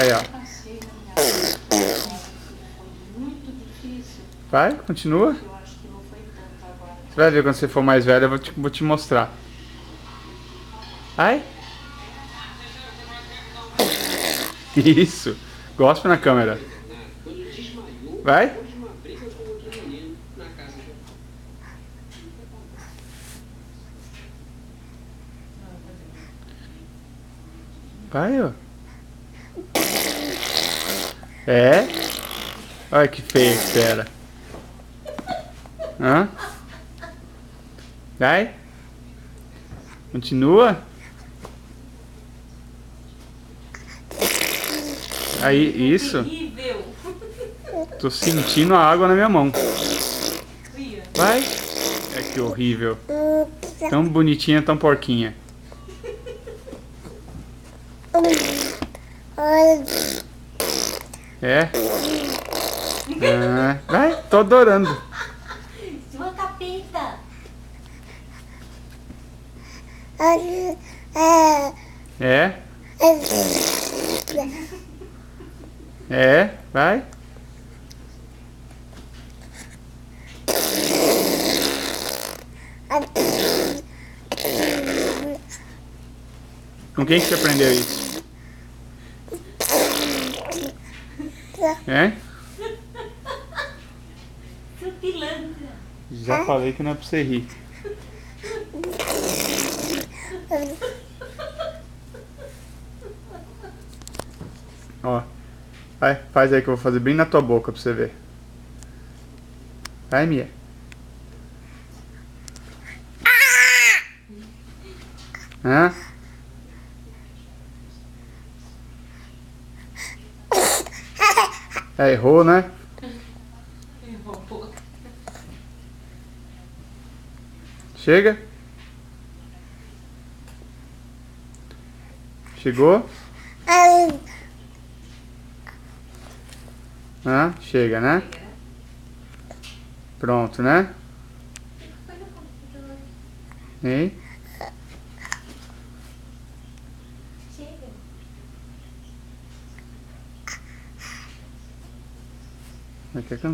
Aí, ó. Vai, continua. Você vai ver quando você for mais velho, eu vou te mostrar. Vai. Isso. Gospe na câmera. Vai. Vai, ó. É. Olha que feio que você era. Hã? Vai. Continua. Aí, isso. Tô sentindo a água na minha mão. Vai. É que horrível. Tão bonitinha, tão porquinha. É? Ah, vai, tô adorando. Sua capeta. É? É, vai. Com quem que você aprendeu isso? É? Seu pilantra. Já falei que não é pra você rir. Ó. Vai, faz aí que eu vou fazer bem na tua boca pra você ver. Vai, Mia. Hã? É, errou, né? Chega. Chegou? Hã? Chega, né? Pronto, né? Hein? Chega. Vai ter que